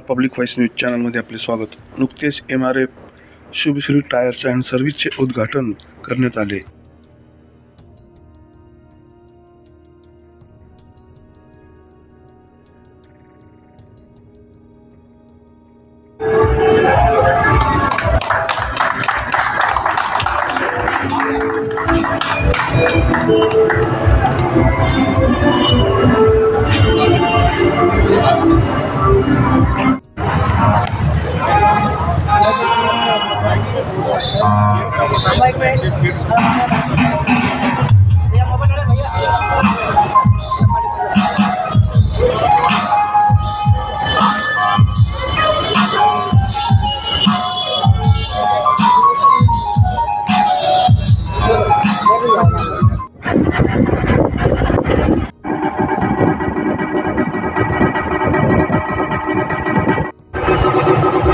Public voice news चॅनलमध्ये आपले स्वागत। नुकतेच MRF शुभश्री टायर्स अँड सर्व्हिसचे उद्घाटन करण्यात आले।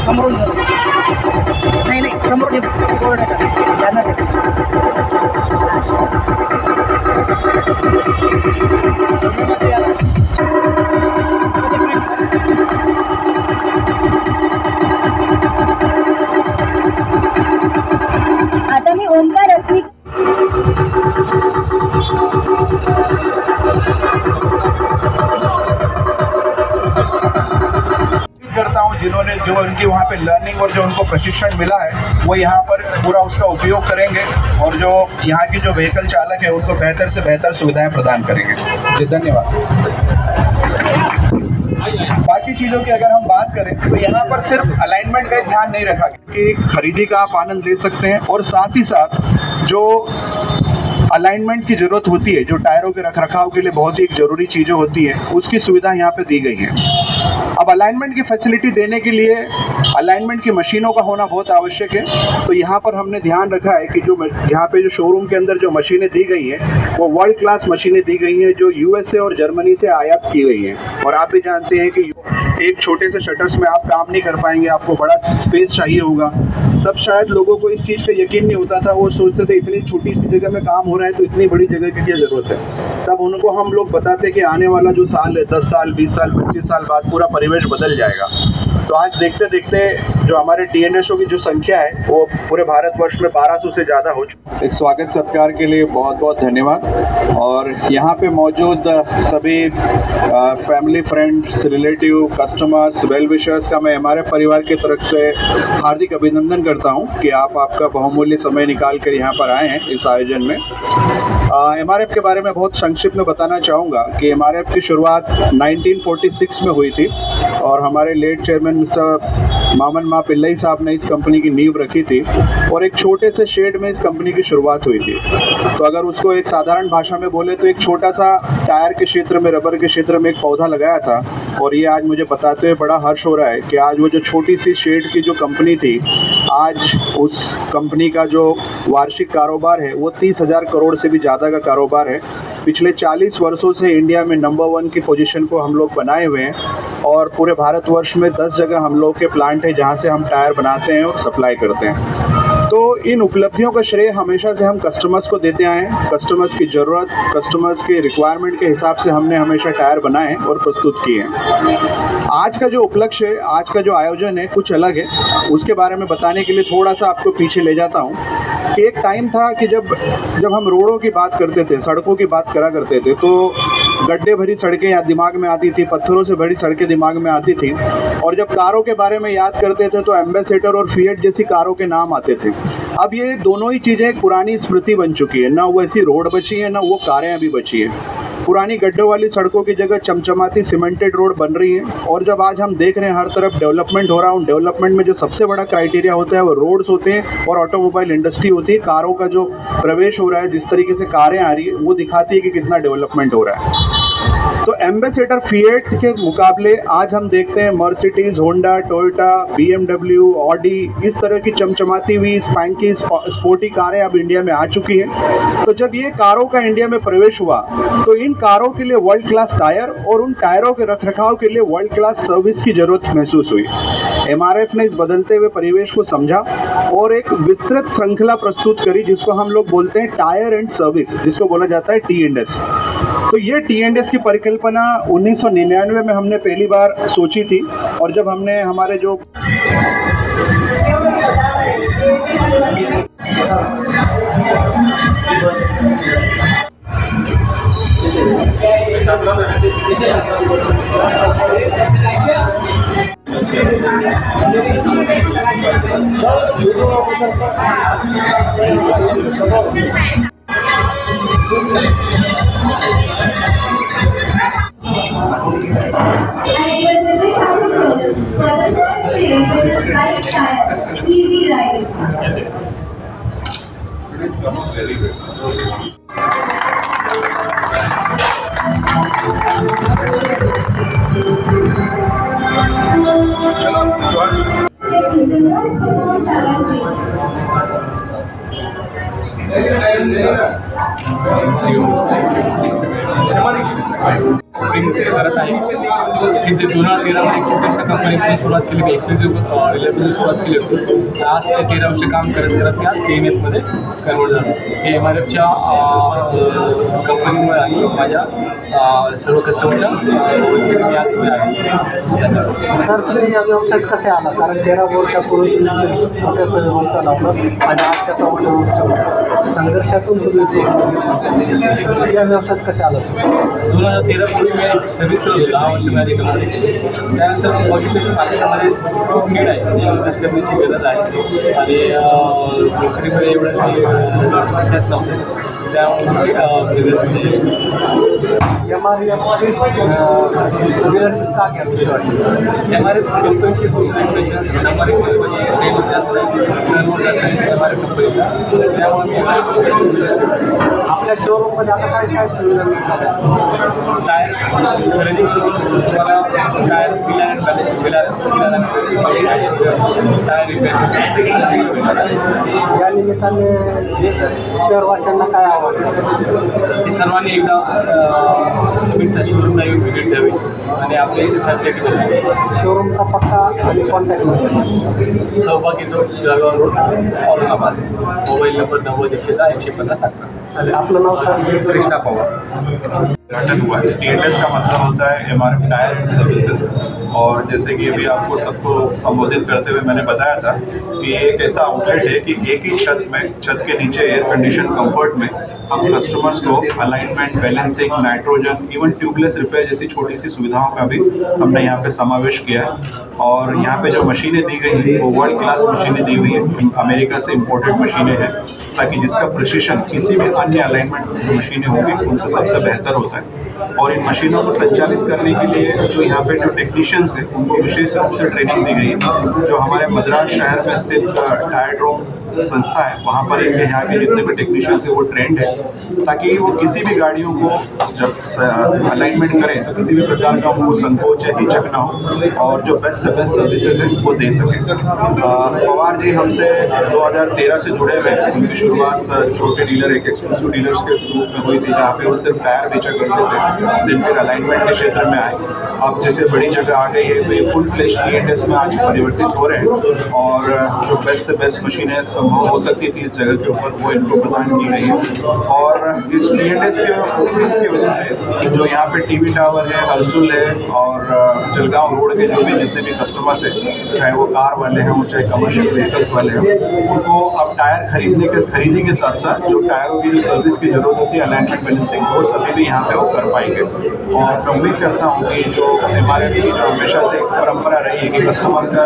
समोरून नाही समोर आता मी ओंकार असली करता हूँ जिन्होंने जो उनकी वहाँ पे लर्निंग और जो उनको प्रशिक्षण मिला है वो यहाँ पर पूरा उसका उपयोग करेंगे और जो यहाँ की जो व्हीकल चालक है उनको बेहतर से बेहतर सुविधाएं प्रदान करेंगे। जी धन्यवाद। बाकी चीज़ों की अगर हम बात करें तो यहाँ पर सिर्फ अलाइनमेंट का ध्यान नहीं रखा कि खरीदी का आप आनंद ले सकते हैं और साथ ही साथ जो अलाइनमेंट की ज़रूरत होती है, जो टायरों के रखरखाव के लिए बहुत ही ज़रूरी चीज़ें होती है, उसकी सुविधा यहाँ पे दी गई है। अब अलाइनमेंट की फैसिलिटी देने के लिए अलाइनमेंट की मशीनों का होना बहुत आवश्यक है। तो यहाँ पर हमने ध्यान रखा है कि जो यहाँ पे जो शोरूम के अंदर जो मशीनें दी गई हैं वो वर्ल्ड क्लास मशीनें दी गई हैं जो USA और जर्मनी से आयात की गई हैं। और आप भी जानते हैं कि एक छोटे से शटर्स में आप काम नहीं कर पाएंगे, आपको बड़ा स्पेस चाहिए होगा। तब शायद लोगों को इस चीज़ का यकीन नहीं होता था, वो सोचते थे इतनी छोटी सी जगह में काम हो रहा है तो इतनी बड़ी जगह की क्या ज़रूरत है। तब उनको हम लोग बताते कि आने वाला जो साल है 10 साल 20 साल 25 साल बाद पूरा परिवेश बदल जाएगा। तो आज देखते देखते जो हमारे TNSO की जो संख्या है वो पूरे भारतवर्ष में 1200 से ज़्यादा हो चुकी है। इस स्वागत सत्कार के लिए बहुत बहुत धन्यवाद। और यहाँ पे मौजूद सभी family friends, relative, customers, well wishers का मैं MRF परिवार की तरफ से हार्दिक अभिनंदन करता हूँ कि आपका बहुमूल्य समय निकाल कर यहाँ पर आए हैं इस आयोजन में। MRF के बारे में बहुत संक्षिप्त में बताना चाहूँगा कि MRF की शुरुआत 1946 में हुई थी और हमारे लेट चेयरमैन मिस्टर मामन मा पिल्लई साहब ने इस कंपनी की नींव रखी थी और एक छोटे से शेड में इस कंपनी की शुरुआत हुई थी। तो अगर उसको एक साधारण भाषा में बोले तो एक छोटा सा टायर के क्षेत्र में, रबर के क्षेत्र में एक पौधा लगाया था। और ये आज मुझे बताते हुए बड़ा हर्ष हो रहा है कि आज वो जो छोटी सी शेड की जो कंपनी थी, आज उस कंपनी का जो वार्षिक कारोबार है वो 30,000 करोड़ से भी ज़्यादा का कारोबार है। पिछले 40 वर्षों से इंडिया में नंबर 1 की पोजीशन को हम लोग बनाए हुए हैं और पूरे भारतवर्ष में 10 जगह हम लोग के प्लांट है जहां से हम टायर बनाते हैं और सप्लाई करते हैं। तो इन उपलब्धियों का श्रेय हमेशा से हम कस्टमर्स को देते आए हैं। कस्टमर्स की ज़रूरत, कस्टमर्स के रिक्वायरमेंट के हिसाब से हमने हमेशा टायर बनाए और प्रस्तुत किए हैं। आज का जो उपलक्ष्य है, आज का जो आयोजन है कुछ अलग है। उसके बारे में बताने के लिए थोड़ा सा आपको पीछे ले जाता हूँ कि एक टाइम था कि जब हम रोडों की बात करते थे, सड़कों की बात करा करते थे, तो गड्ढे भरी सड़कें या दिमाग में आती थी, पत्थरों से भरी सड़कें दिमाग में आती थी। और जब कारों के बारे में याद करते थे तो एम्बेसडर और फिएट जैसी कारों के नाम आते थे। अब ये दोनों ही चीज़ें एक पुरानी स्मृति बन चुकी है। ना वो ऐसी रोड बची है, ना वो कारें अभी बची है। पुरानी गड्ढों वाली सड़कों की जगह चमचमाती सीमेंटेड रोड बन रही है। और जब आज हम देख रहे हैं हर तरफ डेवलपमेंट हो रहा है, उन डेवलपमेंट में जो सबसे बड़ा क्राइटेरिया होता है वो रोड्स होते हैं और ऑटोमोबाइल इंडस्ट्री होती है। कारों का जो प्रवेश हो रहा है, जिस तरीके से कारें आ रही है, वो दिखाती है कि कितना डेवलपमेंट हो रहा है। तो एम्बेसडर फिएट के मुकाबले आज हम देखते हैं Mercedes, Honda, Toyota, BMW, Audi, इस तरह की चमचमाती हुई स्पैंकी स्पोर्टी कारें अब इंडिया में आ चुकी हैं। तो जब ये कारों का इंडिया में प्रवेश हुआ तो इन कारों के लिए वर्ल्ड क्लास टायर और उन टायरों के रखरखाव के लिए वर्ल्ड क्लास सर्विस की जरूरत महसूस हुई। MRF ने इस बदलते हुए परिवेश को समझा और एक विस्तृत श्रृंखला प्रस्तुत करी जिसको हम लोग बोलते हैं टायर एंड सर्विस, जिसको बोला जाता है T&S। तो ये TNS की परिकल्पना 1999 में हमने पहली बार सोची थी, और जब हमने हमारे जो Easy ride. करत आहे की ते 2013 मध्ये एक छोट्याशा कंपनीची सुरुवात केली, एक्सक्लुझिव्ह रिलेबलची सुरुवात केली होती. आज ते 13 वर्ष काम करत करत मी आज TNS मध्ये कन्वर्ट झालो. हे MRFच्या कंपनीमुळे आणि माझ्या सर्व कस्टमरच्या मी आज इथे आहे. सर, तुम्ही या व्यवसायात कसे आला? कारण 13 वर्षापूर्वी छोट्याशा व्यवसाय लावलं आणि आज त्याचा मोठा संघर्षातून तुम्ही या व्यवसायात कसे आला? 2013 पूर्वी मी एक सर्व्हिस करत होतो, 10 वर्ष मी आधी कंपनी केली. त्यानंतर मी बघितलं की मार्केटमध्ये खूप नीड आहे, बिझनेस करण्याची गरज आहे आणि नोकरीकडे एवढं काही सक्सेस नव्हतं, त्यामुळे बिझनेसमध्ये MRFची डीलरशिप का घ्यावी वाटतं? MRF कंपनीची रेप्युटेशन MRFमध्ये सेल जास्त आहे, टर्नओव्हर जास्त आहे MRF कंपनीचा, त्यामुळे आपल्या शोरूममध्ये आता काय काय सुविधा मिळतात? टायर्स खरेदी करून तुम्हाला टायर टायर रिपेअर या निमित्ताने शहरवासियांना काय आवडतं? हे सर्वांनी एकदा तुम्ही त्या शोरूमला येऊन व्हिजिट द्यावी आणि आपली फॅसिलिटी बघावी. शोरूमचा पत्ता आणि contact number? Saubhagya Chowk, Jalgaon road, Aurangabad. Mobile number 90-110-150. आपलं नाव सर? कृष्णा पवार. उद्घाटन हुआ है। TNS का मतलब होता है MRF टायर एंड सर्विसेज, और जैसे कि अभी आपको सबको संबोधित करते हुए मैंने बताया था कि ये एक ऐसा आउटलेट है कि एक ही छत के नीचे एयर कंडीशन कंफर्ट में हम कस्टमर्स को alignment, balancing, nitrogen, even tubeless repair जैसी छोटी सी सुविधाओं का भी हमने यहाँ पे समावेश किया है। और यहाँ पे जो मशीनें दी गई हैं वो वर्ल्ड क्लास मशीनें दी हुई हैं, अमेरिका से इम्पोर्टेड मशीनें हैं, ताकि जिसका प्रिसिशन किसी भी अन्य अलाइनमेंट जो मशीनें होंगी उनसे सबसे बेहतर होता है। और इन मशीनों को संचालित करने के लिए जो यहाँ पे जो टेक्नीशियंस हैं उनको विशेष रूप से ट्रेनिंग दी गई है। जो हमारे मद्रास शहर में स्थित टायरड्रोम संस्था है, वहाँ पर इनके यहाँ के जितने भी टेक्नीशियंस हैं वो ट्रेंड है, ताकि वो किसी भी गाड़ियों को जब अलाइनमेंट करें तो किसी भी प्रकार का उनको संकोच या हिचक ना हो, और जो बेस्ट से बेस्ट सर्विसेज हैं वो दे सकें। पवार जी हमसे 2013 से जुड़े हुए हैं। उनकी शुरुआत छोटे डीलर, एक एक्सक्लूसिव डीलर्स के रूप में हुई थी, जहाँ पे वो सिर्फ टायर बेचा करते थे, दिन फिर अलाइनमेंट के क्षेत्र में आए। अब जैसे बड़ी जगह आ गई है तो ये फुल फ्लेश TNS में आज परिवर्तित हो रहे हैं, और जो बेस्ट से बेस्ट मशीनें संभव हो सकती थी इस जगह के ऊपर वो इनको प्रदान की गई है। और इस TNS के ओपनिंग की वजह से जो यहाँ पे TV टावर है, हरसुल है, और जलगांव रोड के जो भी जितने भी कस्टमर्स हैं, चाहे वो कार वाले हों, चाहे कमर्शियल व्हीकल्स वाले हों, उनको अब टायर खरीदी के साथ साथ जो टायरों की जो सर्विस की जरूरत होती है, अलाइनमेंट, बैलेंसिंग, वो सभी भी यहाँ पे वो कर पाएंगे। और मैं उम्मीद करता हूँ कि जो MRF की जो हमेशा से एक परंपरा रही है कि कस्टमर का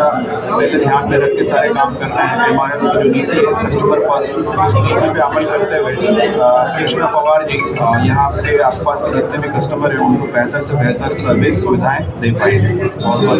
पहले ध्यान में रख के सारे काम करना है, MRF की जो नीति है कस्टमर फर्स्ट, उस नीति पे अमल करते हुए कृष्णा पवार जी यहाँ पे आसपास के जितने भी कस्टमर हैं उनको बेहतर से बेहतर सर्विस सुविधाएं दे पाएंगे। बहुत बहुत